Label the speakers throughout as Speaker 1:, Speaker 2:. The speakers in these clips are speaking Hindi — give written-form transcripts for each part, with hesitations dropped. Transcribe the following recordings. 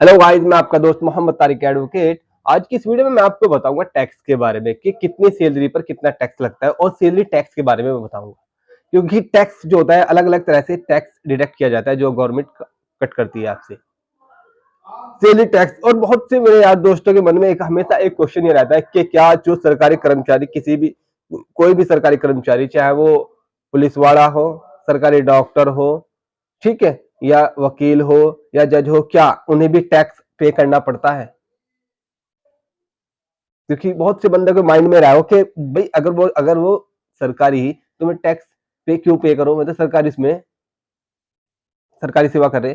Speaker 1: हेलो गाइस, मैं आपका दोस्त मोहम्मद तारिक एडवोकेट। आज की इस वीडियो में मैं आपको बताऊंगा टैक्स के बारे में कि कितनी सैलरी पर कितना टैक्स लगता है, और सैलरी टैक्स के बारे में मैं बताऊंगा क्योंकि टैक्स जो होता है अलग अलग तरह से टैक्स डिडक्ट किया जाता है जो गवर्नमेंट कट करती है आपसे। सैलरी टैक्स, और बहुत से मेरे यार दोस्तों के मन में एक हमेशा एक क्वेश्चन ये रहता है कि क्या जो सरकारी कर्मचारी, किसी भी कोई भी सरकारी कर्मचारी, चाहे वो पुलिस वाला हो, सरकारी डॉक्टर हो, ठीक है, या वकील हो या जज हो, क्या उन्हें भी टैक्स पे करना पड़ता है? क्योंकि बहुत से बंदे को माइंड में रहा हो कि भाई अगर वो सरकारी ही, तो मैं टैक्स पे क्यों पे करूं, मैं तो सरकारी इसमें सरकारी सेवा कर रहे।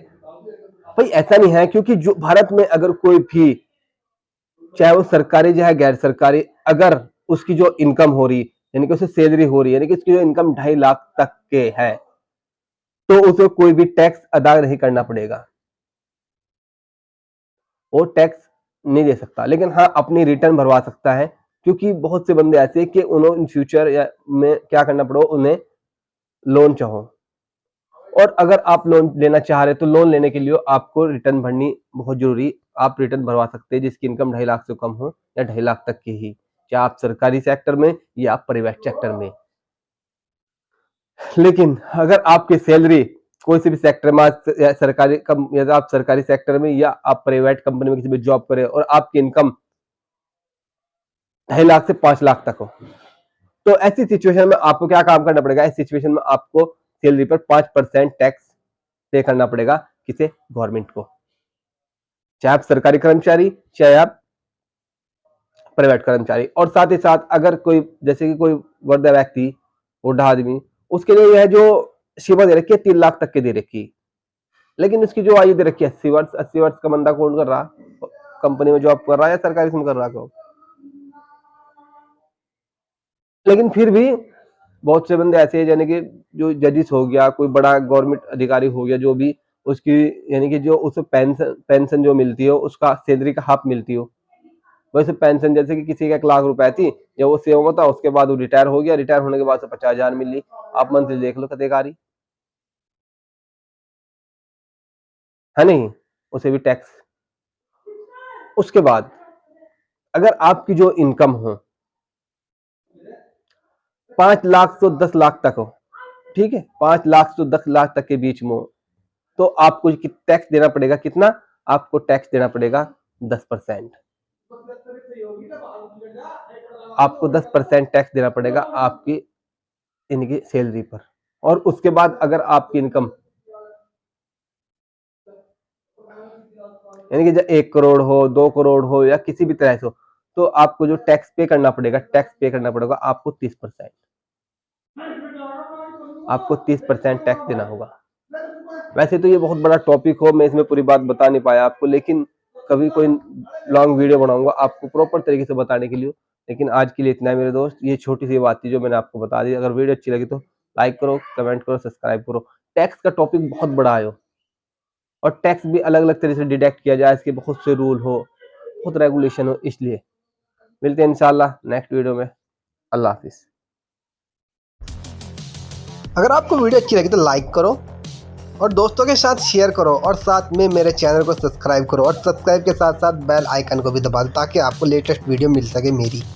Speaker 1: भाई ऐसा नहीं है, क्योंकि जो भारत में अगर कोई भी, चाहे वो सरकारी चाहे गैर सरकारी, अगर उसकी जो इनकम हो रही, यानी कि उसे सैलरी हो रही है, यानी कि उसकी जो इनकम 2.5 लाख तक के है, तो उसे कोई भी टैक्स अदा नहीं करना पड़ेगा। वो टैक्स नहीं दे सकता, लेकिन हाँ अपनी रिटर्न भरवा सकता है। क्योंकि बहुत से बंदे ऐसे हैं कि उन्होंने इन फ्यूचर या में क्या करना पड़ो, उन्हें लोन चाहो, और अगर आप लोन लेना चाह रहे हैं तो लोन लेने के लिए आपको रिटर्न भरनी बहुत जरूरी। आप रिटर्न भरवा सकते हैं जिसकी इनकम 2.5 लाख से कम हो या 2.5 लाख तक की ही, चाहे आप सरकारी सेक्टर में या आप प्राइवेट सेक्टर में। लेकिन अगर आपकी सैलरी कोई से भी सेक्टर में, या सरकारी कम, या तो आप सरकारी सेक्टर में या आप प्राइवेट कंपनी में किसी भी जॉब करें, और आपकी इनकम 2.5 लाख से 5 लाख तक हो, तो ऐसी सिचुएशन में आपको क्या काम करना पड़ेगा? इस सिचुएशन में आपको सैलरी पर 5% टैक्स पे करना पड़ेगा। किसे? गवर्नमेंट को। चाहे आप सरकारी कर्मचारी, चाहे आप प्राइवेट कर्मचारी। और साथ ही साथ अगर कोई, जैसे कि कोई वृद्ध व्यक्ति, बूढ़ा आदमी, उसके लिए यह जो सीमा दे रखी है 3 लाख तक की दे रखी, लेकिन उसकी जो आयु दे रखी है 80 वर्ष। 80 वर्ष का बंदा कौन कर रहा? कंपनी में जॉब कर रहा है या सरकारी में कर रहा है? लेकिन फिर भी बहुत से बंदे ऐसे हैं, यानी कि जो जजिस हो गया, कोई बड़ा गवर्नमेंट अधिकारी हो गया, जो भी उसकी, यानी कि जो उसे पेंशन पेंशन जो मिलती हो, उसका सैलरी का हाफ मिलती हो। वैसे पेंशन जैसे कि किसी का 1 लाख रुपए थी, जब वो सेवा में था, उसके बाद वो रिटायर हो गया, रिटायर होने के बाद से 50,000 मिली। आप मंथली देख लो कितने कारी है, नहीं? उसे भी टैक्स। उसके बाद अगर आपकी जो इनकम हो 5 लाख से 10 लाख तक हो, ठीक है, 5 लाख से 10 लाख तक के बीच में हो, तो आपको टैक्स देना पड़ेगा। कितना? आपको टैक्स देना पड़ेगा 10%। आपको 10% टैक्स देना पड़ेगा आपकी इनकी सैलरी पर। और उसके बाद अगर आपकी इनकम, यानी कि 1 करोड़ हो, 2 करोड़ हो, या किसी भी तरह से हो, तो आपको जो टैक्स पे करना पड़ेगा, आपको 30%। आपको 30% टैक्स देना होगा। वैसे तो ये बहुत बड़ा टॉपिक हो, मैं इसमें पूरी बात बता नहीं पाया आपको, लेकिन कभी कोई लॉन्ग वीडियो बनाऊंगा आपको प्रॉपर तरीके से बताने के लिए। लेकिन आज के लिए इतना है मेरे दोस्त, ये छोटी सी बात थी जो मैंने आपको बता दी। अगर वीडियो अच्छी लगी तो लाइक करो, कमेंट करो, सब्सक्राइब करो। टैक्स का टॉपिक बहुत बड़ा है, और टैक्स भी अलग अलग तरीके से डिडक्ट किया जाए, इसके बहुत से रूल हो, बहुत रेगुलेशन हो। इसलिए मिलते हैं इंशाल्लाह नेक्स्ट वीडियो में। अल्लाह हाफिज।
Speaker 2: अगर आपको वीडियो अच्छी लगी तो लाइक करो और दोस्तों के साथ शेयर करो, और साथ में मेरे चैनल को सब्सक्राइब करो, और सब्सक्राइब के साथ साथ बेल आइकन को भी दबा दो ताकि आपको लेटेस्ट वीडियो मिल सके मेरी।